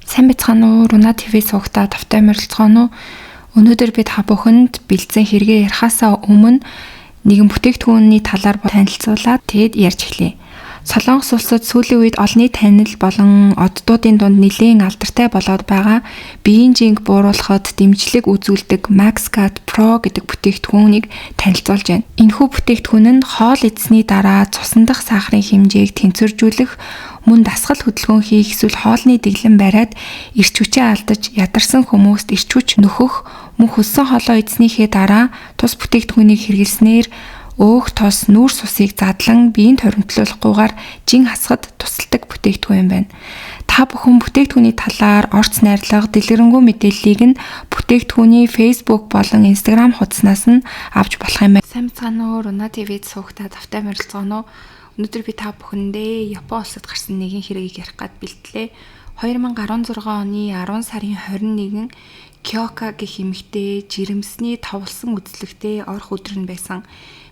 Сайн бацхан уу, Руна ТV суугтаа тавтай морилцгоно. Өнөөдөр бид та бүхэнд бэлдсэн хэрэгээ ярихаасаа өмнө нэгэн бүтээгдэхүүний талаар танилцуулаад тэгэд ярьж эхлэе. Солонгос улсад сүүлийн үед олонний танил болон оддуудын дунд нэлээд алдартай болоод байгаа биеийн жинг бууруулахад дэмжлэг үзүүлдэг MaxGuard Pro гэдэг бүтээгдэхүүнийг танилцуулж байна. Энэхүү бүтээгдэхүүн нь хоол идсэний дараа цусан дахь сахарын хэмжээг тэнцвэржүүлэх, мөн дасгал хөдөлгөөн хийх эсвэл хоолны дэглэм бариад эрч хүчээ алдаж ядарсан хүмүүст эрч хүч нөхөх, мөн хөссөн хоолоо идснийхээ дараа тус бүтээгдэхүүнийг хэрэглэснээр өөх тос нүүр сусыг задлан биеийн торимтлуулахгүйгээр жин хасахад тусалдаг бүтээгдэхүүн байна. Та бүхэн бүтээгдэхүүний талаар орц найрлага, дэлгэрэнгүй мэдээллийг нь бүтээгдэхүүний Facebook болон Instagram хуудаснаас нь авч болох юм байна. Сайн бацгаана уу, Руна ТV-д суугтаа тавтай морилцгоно. Өнөөдөр би та бүхэндээ Япон улсад гарсан нэгэн хэргийг ярих гээд бэлтлээ. 2016 оны 10 сарын 21 Кёка гэх эмэгтэй жирэмсний товлсон үзлэгтэй орох өдөр нь байсан.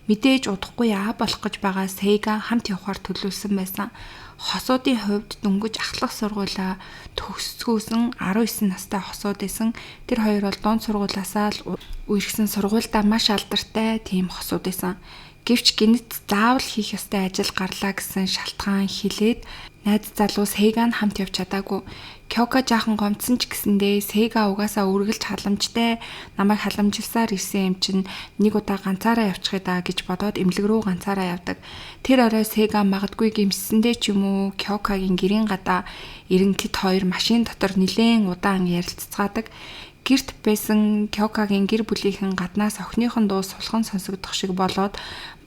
Мэдээж удахгүй болох гэж байгаа Сейга хамт явахаар төлөвлөсөн байсан. Хосуудын хувьд дөнгөж ахлах сургуулаа төгсгөөсөн 19 настай хосууд байсан. Тэр хоёр бол дунд сургуулаасаа л үерхсэн сургуульдаа маш алдартай тийм хосууд байсан. Гэвч гинэт заавал хийх ёстой ажил гарлаа гэсэн шалтгаан хэлээд найз залуу Сейган хамт явж чадаагүй. Кёка жаахан гомцсон ч гэсэндээ Сейга угаасаа үргэлж халамжтай намайг халамжилсаар ирсэн юм чинь нэг удаа ганцаараа явчихъя да гэж бодоод эмнэлэг рүү ганцаараа явдаг. Тэр орой Сейга магадгүй гимсэндээ ч юм уу Кёкагийн гэрийн гадаа ирэн тэд хоёр машин дотор нилээн удаан ярилццгаадаг. Гэрт байсан Кёкагийн гэр бүлийнхэн гаднаас охиныхон дуу сулхан сонсогдох шиг болоод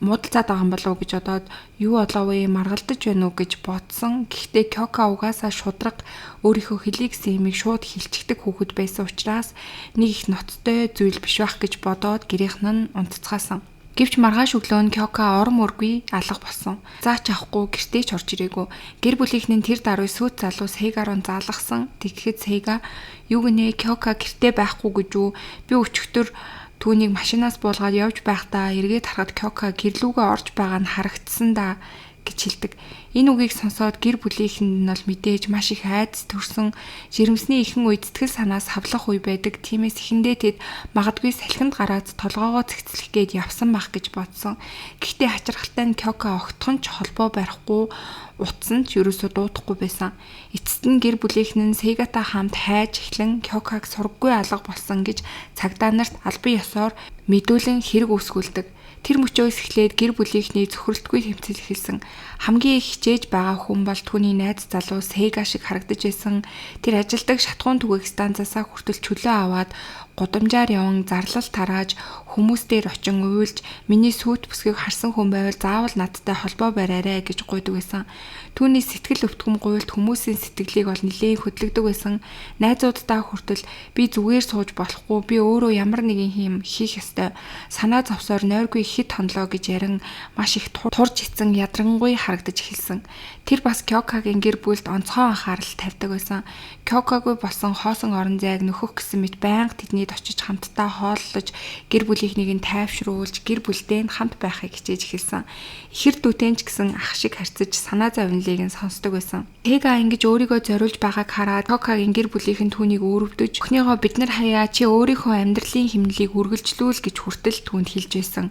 муудалцаад байгаа юм болов уу гэж бодоод юу болов вэ, маргалдаж байна уу гэж бодсон. Гэхдээ Кёка угаасаа шудраг өөрийнхөө хэлий гэсэн юмыг шууд хэлчихдэг хүүхэд байсан учраас нэг их ноцтой зүйл биш байх гэж бодоод гэрийнхэн нь унтцгаасан. Гэвч маргааш өглөө нь Кёка орон мөргүй алга болсон. Заач авахгүй гэртээ ч орж ирээгүй. Гэр бүлийнхэн тэр даруй сүйт залуу Сейгарон заалгасан. Тэгэхэд Сейга юу гинэ Кёка гэртээ байхгүй гэж үү? Би өчигдөр түүнийг машинаас буулгаад явж байхдаа эргээд харахад Кёка гэрлүүгээ орж байгаа нь харагдсан да гэж хэлдэг. Энэ үгийг сонсоод гэр бүлийнхэн нь бол мэдээж маш их айдас төрсөн, жирэмсний ихэн үед сэтгэл санаас хавлах үе байдаг. Тиймээс ихэндээ тэд магадгүй салхинд гараад толгоогоо цэгцлэх гээд явсан байх гэж бодсон. Гэхдээ хачирхалтай нь Кёка огтхон ч холбоо барихгүй, утсан ч ерөөсөө дуудахгүй байсан. Эцэст нь гэр бүлийнхэн нь Сейгатай хамт хайж эхлэн Кёкаг сургаггүй алга болсон гэж цагдаа нарт албан ёсоор мэдүүлэн хэрэг үүсгүүлдэг. Тэр мөчөөс эхлээд гэр бүлийнхний зөвхөрлөлтгүй тэмцэл эхэлсэн. Хамгийн их хичээж байгаа хүн бол түүний найз залуу Сейга шиг харагдаж байсан. Тэр ажилдаг шатхуун түгээх станцаасаа хүртэл чөлөө аваад гудамжаар яван зарлал тарааж хүмүүс дээр очин уйлж миний сүйт бүсгийг харсан хүн байвал заавал надтай холбоо бариарай гэж гуйдаг байсан. Түүний сэтгэл өвтгөм гуйлд хүмүүсийн сэтгэлийг бол нэлээд хөдлөгдөг байсан. Найзуудтай хүртэл би зүгээр сууж болохгүй, би өөрөө ямар нэгэн юм хийх ёстой. Санаа зовсоор нойргүй хит хонлоо гэж ярин маш их турж ицэн ядрангуй харагдаж эхэлсэн. Тэр бас Кёкагийн гэр бүлд онцгой анхаарал тавьдаг байсан. Кёкагүй болсон хоосон орон зайг нөхөх гэсэн мэт байнга тэднийд очиж хамтдаа хооллож гэр бүлийнхнийг нь тайвшруулж гэр бүлдээ нь хамт байхыг хичээж эхэлсэн. Ихэр дүүтэн ч гэсэн ах шиг харьцаж санаа зовнилыг нь сонсдог байсан. Сейга ингэж өөрийгөө зориулж байгааг хараад Кёкагийн гэр бүлийнхэн түүнийг өөрөвдөж өхнийгөө бид нар хаяа чи өөрийнхөө амьдралын хэмнэлийг үргэлжлүүл гэж хүртэл түүнд хэлж байсан.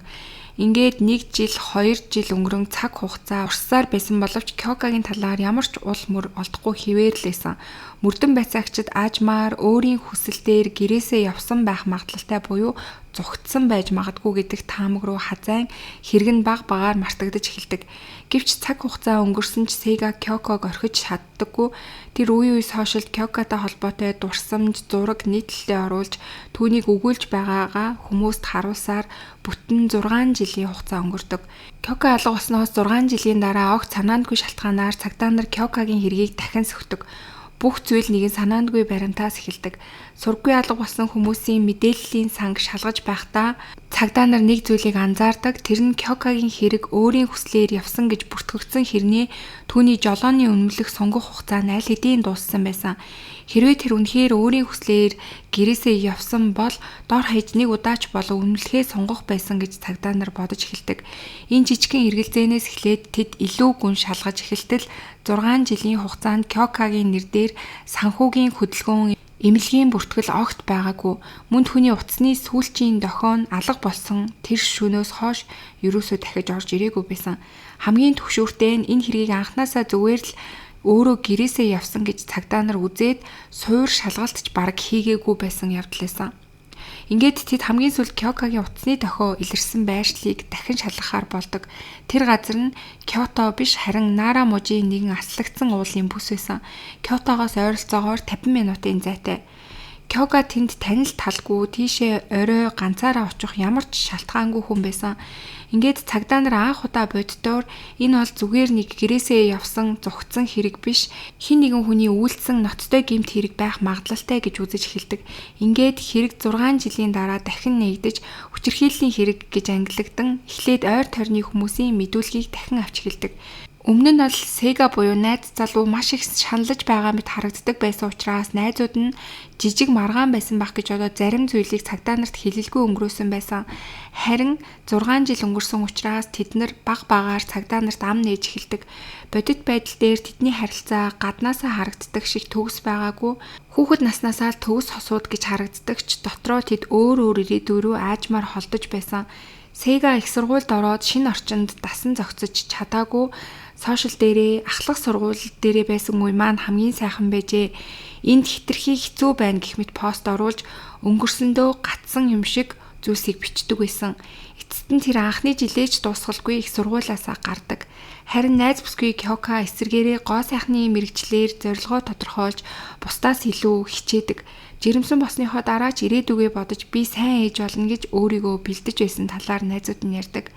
Ингээд 1 жил 2 жил өнгөрөн цаг хугацаа урсаар байсан боловч Кёкагийн талаар ямар ч ул мөр олдохгүй хിവэрлээсэн. Мөрдөн байцаагчид аажмаар өөрийн хүсэл дээр гэрээсээ явсан байх магадлалтай буюу зүгтсэн байж магадгүй гэдэг таамаг руу хазайн хэрэг нь баг багаар мартагдаж эхэлдэг. Гэвч цаг хугацаа өнгөрсөн ч Сейга Кёког орхиж чаддаггүй. Тэр үе үе сошиалд Кёкатай холбоотой дурсамж, зураг нийтлэлээ оруулж түүнийг өгүүлж байгаагаа хүмүүст харуулсаар бүтэн 6 жилийн хугацаа өнгөрдөг. Кёка алга болсноос 6 жилийн дараа огт санаандгүй шалтгаанаар цагдаа нар Кёкагийн хэргийг дахин сөхдөг. Бүх зүйл нэгэн санаандгүй баримтаас эхэлдэг. Сурггүй алга болсон хүмүүсийн мэдээллийн санг шалгаж байхдаа цагдаа нар нэг зүйлийг анзаардаг. Тэр нь Кёкагийн хэрэг өөрийн хүслээр явсан гэж бүртгэгдсэн хэрнээ түүний жолооны үнэмлэх сонгох хугацаа нь аль хэдийн дууссан байсан. Хэрвээ тэр үнэхээр өөрийн хүслээр гэрээсээ явсан бол дор хаяж нэг удаач болов үнэлэхээ сонгох байсан гэж цагдаа нар бодож эхэлдэг. Энэ жижигхэн эргэлзээнээс эхлээд тэд илүү гүн шалгаж эхэлтэл 6 жилийн хугацаанд Кёкагийн нэрээр санхүүгийн хөдөлгөөн эмнэлгийн бүртгэл огт байгаагүй. Мөн түүний утасны сүүлчийн дохио нь алга болсон тэр шөнөөс хойш ерөөсөө дахиж орж ирээгүй байсан. Хамгийн түгшүүртэй нь энэ хэргийг анханасаа зүгээр л өөрөө гэрээсээ явсан гэж цагдаа нар үзээд суур шалгалтч бараг хийгээгүй байсан явдал байсан. Ингээд тэд хамгийн сүүлд Кёкагийн утасны дохио илэрсэн байршлыг дахин шалгахаар болдог. Тэр газар нь Кёто биш харин Нара мужийн нэгэн аслагдсан уулын бүс байсан. Кётогоос ойролцоогоор 50 минутын зайтай. Кёка тэнд танил талгүй тийшээ орой ганцаараа очих ямар ч шалтгаангүй хүн байсан. Ингээд цагдаа нар анх удаа боддоор энэ бол зүгээр нэг гэрээсээ явсан зүгтсэн хэрэг биш, хин нэгэн хүний үйлдсэн ноцтой гэмт хэрэг байх магадлалтай гэж үзэж эхэлдэг. Ингээд хэрэг 6 жилийн дараа дахин нэгдэж хүчирхийллийн хэрэг гэж ангилагдсан. Эхлээд ойр тойрны хүмүүсийн мэдүүлгийг дахин авч эхэлдэг. Өмнө нь бол Сега буюу найз залуу маш их шаналж байгаа мэт харагддаг байсан учраас найзууд нь жижиг маргаан байсан байх гэж одоо зарим зүйлийг цагдаа нарт хэлэлгүй өнгөрөөсөн байсан. Харин 6 жил өнгөрсөн учраас тэд нар баг багаар цагдаа нарт ам нээж эхэлдэг. Бодит байдал дээр тэдний харилцаа гаднаасаа харагддаг шиг төгс байгаагүй. Хүүхэд наснаасаа л төгс хосууд гэж харагддаг ч дотроо тэд өөр ирээдүйрөө аажмаар холдож байсан. Сега их сургуульд ороод шинэ орчинд дасан зохицож чадаагүй. Сошиал дээрээ ахлах сургууль дээрээ байсан үе маань хамгийн сайхан байжээ. Энд хитрхи хэцүү байна гэх мэт пост оруулж өнгөрсөндөө гатсан юм шиг зүйлсийг бичдэг байсан. Эцэст нь тэр анхны жилээч дуусгалгүй их сургуулиасаа гардаг. Харин найз бүсгүй Кёка эсэргээрээ гоо сайхны мэрэгчлэр зорилгоо тодорхойлж бусдаас илүү хичээдэг. Жирэмсэн босныхоо дараа ч ирээдүгээ бодож би сайн ээж болно гэж өөрийгөө бэлдэж байсан талаар найзууд нь ярьдаг.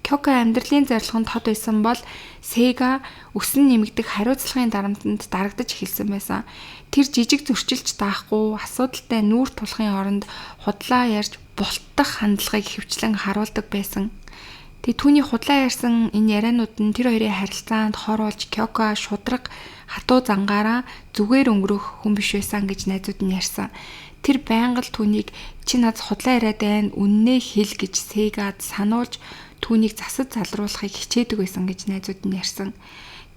Кёка амьдралын зорилго нь тод байсан бол Сега өсөн нэмэгдэх хариуцлагын дарамтанд дарагдаж эхэлсэн байсан. Тэр жижиг зөрчилж даахгүй асуудалтай нүүр тулахын оронд худлаа ярьж бултдах хандлагыг хөвчлэн харуулдаг байсан. Тэгээ түүний худлаа ярьсан энэ ярианууд нь тэр хоёрын харилцаанд хор болж Кёка шудраг хатуу зангаараа зүгээр өнгөрөх хүн биш байсан гэж найзууд нь ярьсан. Тэр байнга л түүнийг чи над худлаа яриад байна үннээ хэл гэж Сегад сануулж түүнийг засаж залруулахыг хичээдэг байсан гэж найзууд нь ярьсан.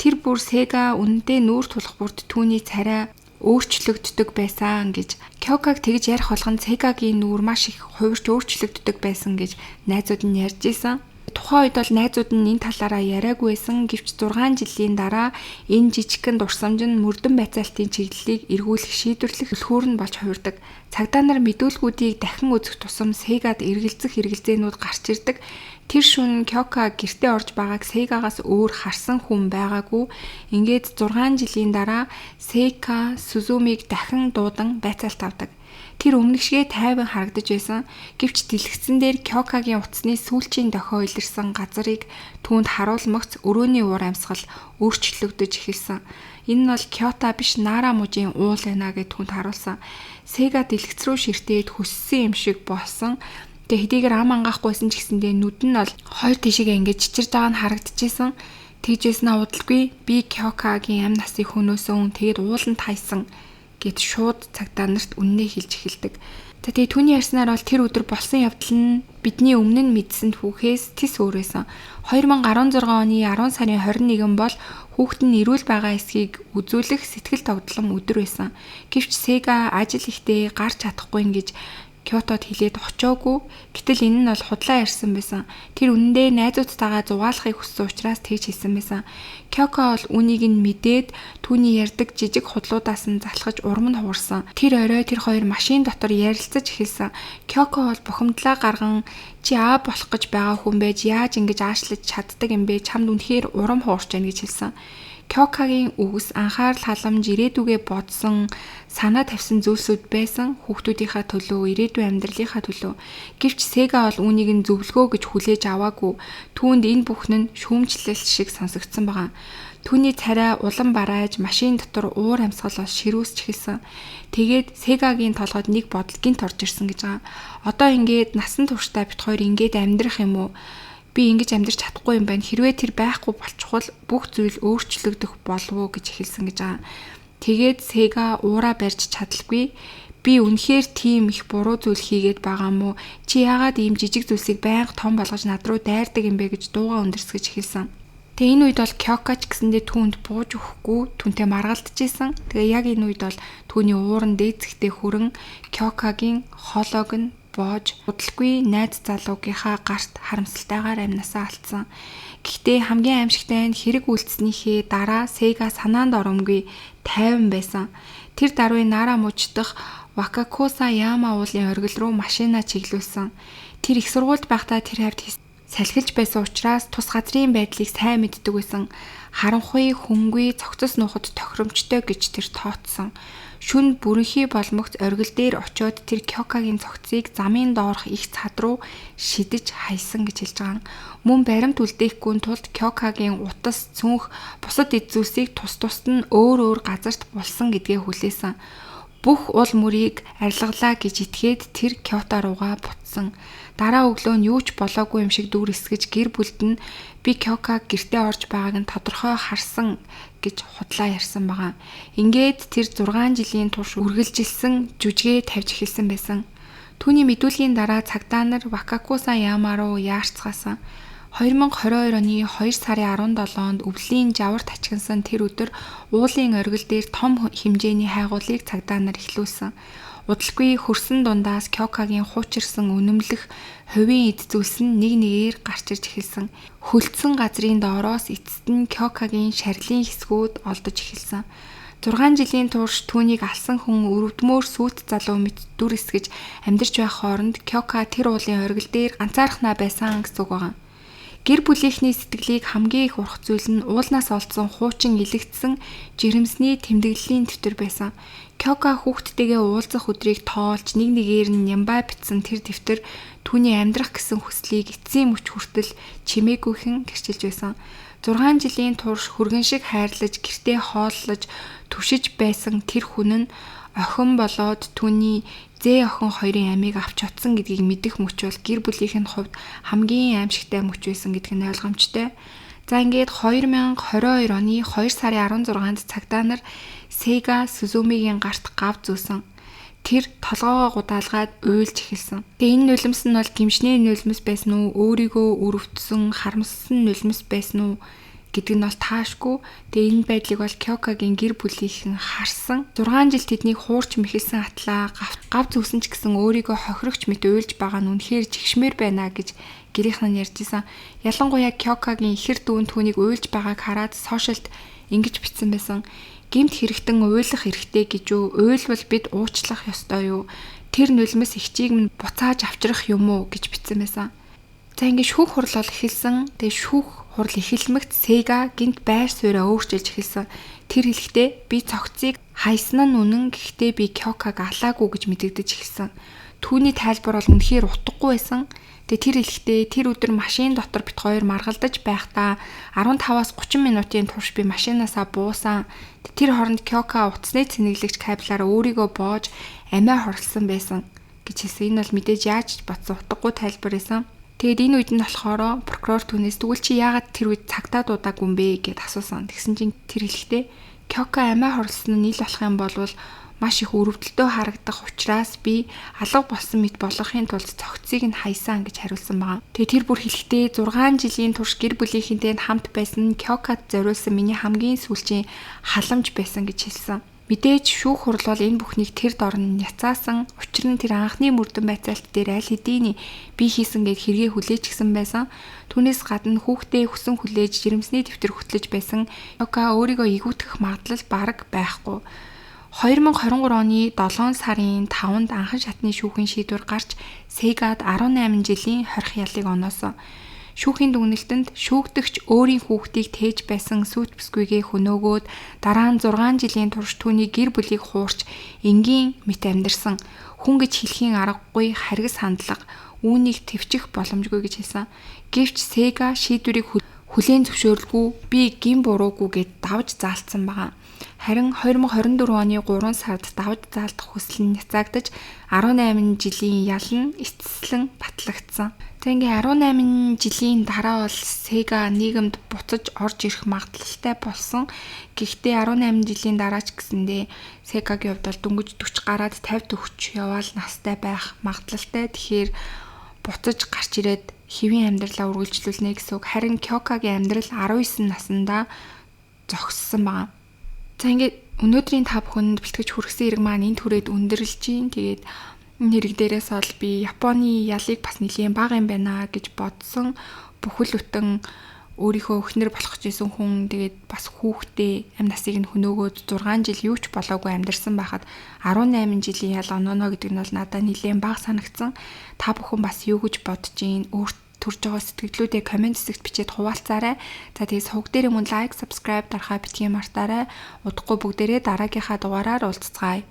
Тэр бүр Сега үнэндээ нүүр тулах бүрд түүний царай өөрчлөгддөг байсан гэж Кёкаг тэгж ярих болгон Сегагийн нүүр маш их хувирч өөрчлөгддөг байсан гэж найзууд нь ярьж исэн. Тухайн үед бол найзууд нь энэ талаараа яриаггүй байсан. Гэвч 6 жилийн дараа энэ жижигхэн дурсамж нь мөрдөн байцаалтын чиглэлийг эргүүлэх шийдвэрлэх өлхүүр нь болж хувирдаг. Цагдаа нар мэдүүлгүүдийг дахин үзэх тусам Сегад эргэлзэх хэрэглэзээнүүд гарч ирдэг. Тэр шөнө Кёка гэртээ орж байгааг Сегагаас өөр харсан хүн байгаагүй. Ингээд 6 жилийн дараа Сейка Сузумиг дахин дуудан байцаалт авдаг. Тэр өмнөгшгээ тайван харагдаж байсан. Гэвч дэлгэцэн дээр Кёкагийн утасны сүүлчийн дохио илэрсэн газрыг түүнд харуулмагц өрөөний уур амьсгал өөрчлөгдөж эхэлсэн. Энэ нь бол Кёто биш Нара мужийн уул байна гэж түүнд харуулсан. Сега дэлгэц рүү ширтээд хөссөн юм шиг болсон. Тэгээ хэдийгээр ам ангаахгүйсэн ч гэсэндээ нүд нь бол хоёр тишээгээ ингэж чичирж байгаа нь харагдчихсэн. Тэгжээснээ удалгүй би Кёкагийн амь насыг хөнөөсөн. Тэгээд ууланд тайсан гэд шууд цагдаа нарт үннээ хэлж эхэлдэг. Тэгээ түүний ярьснаар бол тэр өдөр болсон явдал нь бидний өмнө нь мэдсэн түүхээс тис өөр байсан. 2016 оны 10 сарын 21 бол хүүхэд нь эрүүл байгаа эсхийг үзүүлэх сэтгэл тогтлом өдөр байсан. Гэвч Сега ажил ихтэй гарч чадахгүй ингэж Кётод хилээд очоогүй. Гэтэл энэ нь бол худлаа ярьсан байсан. Тэр үнэндээ найзуудтайгаа зугаалахыг хүссэн учраас тэгж хэлсэн байсан. Кёко бол үнийг нь мэдээд түүний ярьдаг жижиг худлуудаас нь залхаж урам нь хуурсан. Тэр орой тэр хоёр машин дотор ярилцаж эхэлсэн. Кёко бол бухимдлаа гарган чи аа болох гэж байгаа хүн байж яаж ингэж аашлаж чаддаг юм бэ? Чамд үнэхээр урам хуурч байна гэж хэлсэн. Кёкагийн үгс анхаарал халамж ирээдүгээ бодсон санаа тавьсан зүйлсүүд байсан. Хүүхдүүдийнхаа төлөө, ирээдүйн амьдралынхаа төлөө. Гэвч Сега бол үүнийг нь зөвлөгөө гэж хүлээж аваагүй. Түүнд энэ бүхэн нь шүүмжлэл шиг сонсогдсон байгаа. Түүний царай улам барааж машин дотор уур амьсгалаас ширүүсч эхэлсэн. Тэгээд Сегагийн толгойд нэг бодол гинт орж ирсэн гэж байгаа. Одоо ингээд насан туршдаа бит хоёр ингээд амьдрах юм уу? Би ингэж амьдарч чадахгүй юм байна. Хэрвээ тэр байхгүй болчихвол бүх зүйл өөрчлөгдөх болов уу гэж хэлсэн гэж байгаа. Тэгээд Сега уураа барьж чадалгүй. Би үнэхээр тийм их буруу зүйл хийгээд байгаа мó? Чи яагаад ийм жижиг зүйлсийг байнга том болгож над руу дайрдаг юм бэ гэж дууга өндөрсгөж эхэлсэн. Тэгээ энэ үед бол Кёка ч гэсэндээ түүнд бууж өгөхгүй түүнтэй маргалдаж исэн. Тэгээ яг энэ үед бол түүний ууран дээцэгтэй хүрэн Кёкагийн хоолойг нь боож удалгүй найз залуугийнхаа гарт харамсалтайгаар амнасаа алдсан. Гэхдээ хамгийн аимшигтай нь хэрэг үйлцснийхээ дараа Сега санаанд оромгүй тайван байсан. Тэр даруй Нара мужидах Вакакуса Яма уулын оргил руу машинаа чиглүүлсэн. Тэр их сургуульд байхдаа тэр хавьд салхилж байсан учраас тус газрын байдлыг сайн мэддэг байсан. Харанхуй, хөнгүй, цогцос нухад тохиромжтой гэж тэр тооцсон. Шүн бүрэнхий боломогц оргил дээр очиод тэр Кёкагийн цогцыг замын доорх их цад руу шидэж хайсан гэж хэлж байгаа. Мөн баримт үлдээхгүй тулд Кёкагийн утас, цүнх, бусад эд зүйлсийг тус-тусад нь өөр газарт булсан гэдгээ хүлээсэн. Бүх ул мөрийг арилгалаа гэж итгээд тэр Кёто руугаа бутсан. Дараа өглөө нь юу ч болоогүй юм шиг дүр эсгэж гэр бүлд нь би Кёка гэртээ орж байгааг нь тодорхой харсан гэж худлаа ярьсан байгаа. Ингээд тэр 6 жилийн турш үргэлжилсэн жүжигээ тавьж эхэлсэн байсан. Түүний мэдүүлгийн дараа цагдаа нар Вакакуса Яма руу яарцгаасан. 2022 оны 2 сарын 17-нд өвлийн жаварт ачигнсан тэр өдөр уулын оргил дээр том хэмжээний хайгуулыг цагдаа нар эхлүүлсэн. Удалгүй хөрсөн дундаас Кёкагийн хуучирсан үнэмлэх хувийн эд зүйлс нь нэг нэгээр гарч ирж эхэлсэн. Хөлдсөн газрын доороос эцэст нь Кёкагийн шарилын хэсгүүд олдож эхэлсэн. 6 жилийн турш түүнийг алсан хүн өрөвдмөр сүйт залуу мэт дүр эсгэж амьдарч байх хооронд Кёка тэр уулын оргил дээр ганцаархнаа байсан гэсэн үг байна. Гэр бүлийнхний сэтгэлийг хамгийн их урах зүйл нь уулнаас олдсон хуучин илэгдсэн жирэмсний тэмдэглэлийн дэвтэр байсан. Кёка хүүхдтэйгээ уулзах өдрийг тоолж нэг нэгээр нь нямбай битсэн тэр дэвтэр түүний амьдрах гэсэн хүслийг эцсийн мөч хүртэл чимээгүйхэн гэрчилж байсан. 6 жилийн турш хүргэн шиг хайрлаж гэртээ хооллож түшиж байсан тэр хүн нь охин болоод түүний зээ охин хоёрын амийг авч утсан гэдгийг мэдэх мөч бол гэр бүлийнх нь хувьд хамгийн аимшигтай мөч байсан гэдг нь ойлгомжтой. За ингээд 2022 оны 2 сарын 16-нд цагдаа нар Сега Сузумигийн гарт гав зөөсөн. Тэр толгоогоо гудаалгаад уйлж эхэлсэн. Тэгээ энэ нулимс нь бол гимшний нулимс байсан уу, өөрийгөө өрөвдсөн, харамссан нулимс байсан уу гэдэг нь бол таашгүй. Тэгээ энэ байдлыг бол Кёкагийн гэр бүлийнхэн харсан. 6 жил тэднийг хуурч мэхэлсэн атлаа гав зөөсөн ч гэсэн өөрийгөө хохирогч мэт уйлж байгаа нь үнэхээр жигшмээр байна гэж гэрийнхэн нь ярьжсэн. Ялангуяа Кёкагийн ихэр дүүн түүнийг уйлж байгааг хараад сошиалд ингэж бичсэн байсан. Гэмт хэрэгтэн уйлах хэрэгтэй гэж юу? Уйлвал бид уучлах ёстой юу? Тэр нулимс ихчийг минь буцааж авчрах юм уу гэж бичсэн байсан. За ингээд шүүх хурал эхэлсэн. Тэгээ шүүх хурал эхэлмэгт Сега гинт байр сууриа өөрчилж эхэлсэн. Тэр хэлэхдээ би цогцыг хайсан нь үнэн, гэхдээ би Кёкаг алаагүй гэж мэдэгдэж эхэлсэн. Түүний тайлбар бол үнэхээр утгагүй байсан. Тэгээ тэр хэлэхдээ тэр өдөр машин дотор бит хоёр маргалдаж байхдаа 15-аас 30 минутын турш би машинаасаа буусан. Тэр хооронд Кёка утасны цэнэглэгч кабелаар өөрийгөө боож амиа хорлсон байсан гэж хэлсэн. Энэ бол мэдээж яаж ч батсан утгагүй тайлбар байсан. Тэгэд энэ үед нь болохоор прокурор түүнээс тэгвэл чи яагаад тэр үед цагтаа дуудаагүй юм бэ гэд асуусан. Тэгсэн чинь тэр хэлэхдээ Кёка амиа хорлсон нь ил болох юм бол маш их өрөвдөлтөө харагдах учраас би алга болсон мэт болгохын тулд цогцыг нь хайсан гэж хариулсан байна. Тэгээ тэр бүр хэлэхдээ 6 жилийн турш гэр бүлийнхэнтэй хамт байсан нь Кёкад зориулсан миний хамгийн сүүлчийн халамж байсан гэж хэлсэн. Мэдээж шүүх хурал бол энэ бүхнийг тэр дорн няцаасан. Учир нь тэр анхны мөрдөн байцаалт дээр аль хэдийн би хийсэн гэд хэрэгээ хүлээж гисэн байсан. Түүнээс гадна хүүхдээ хүсэн хүлээж жирэмсний дэвтэр хөтлөж байсан. Кёка өөрийгөө игүүтгэх магадлал бараг байхгүй. 2023 оны 7 сарын 5-нд анхан шатны шүүхийн шийдвэр гарч Сегад 18 жилийн хорих ялыг оноосон. Шүүхийн дүгнэлтэнд шүүгдэгч өөрийн хүүхдийг тээж байсан сүйт бүсгүйгээ хөнөөгөөд дараа нь 6 жилийн турш түүний гэр бүлийг хуурч энгийн мэт амьдарсан. Хүн гэж хэлхийн аргагүй харгас хандлага үүнийг твчих боломжгүй гэж хэлсэн. Гэвч Сега шийдвэрийг хүлээн зөвшөөрөлгүй би гин буруугүй гэд давж заалтсан байгаа. Харин 2024 оны 3 сард давж заалдах хүсэл нь няцаагдаж 18 жилийн ял нь эцэслэн батлагдсан. Ингээ 18 жилийн дараа бол Sega нийгэмд буцаж орж ирэх магадлалтай болсон. Гэхдээ 18 жилийн дараа ч гэсэндээ Sega-гийн хувьд бол дөнгөж 40 гараад 50 төгч яваал настай байх магадлалтай. Тэгэхээр буцаж гарч ирээд хэвийн амьдралаа үргэлжлүүлнэ гэсэн үг. Харин Kyoka-гийн амьдрал 19 наснда зогссон байна. За ингээд өнөөдрийн та бүхэнд бэлтгэж хүргэсэн хэрэг маань энэ түрээд өндөрлж гин. Тэгээд энэ хэрэг дээрээс бол би Японы ялыг бас нэлийн бага юм байна гэж бодсон. Бүхэл бүтэн өөрийнхөө өхнөр болох гэсэн хүн тэгээд бас хүүхдээ амь насыг нь хөнөөгөөд 6 жил юу ч болоогүй амьдарсан байхад 18 жилийн ял онооно гэдэг нь бол надад нэлийн бага санагдсан. Та бүхэн бас юу гэж бодож гин? Өөрт төрж байгаа сэтгэлдлүүдээ комент хэсэгт бичээд хуваалцаарай. За тэгээд сувг дээр мөн лайк, subscribe дарахаа битгий мартаарай. Удахгүй бүгдээрээ дараагийнхаа дугаараар уулзцгаая.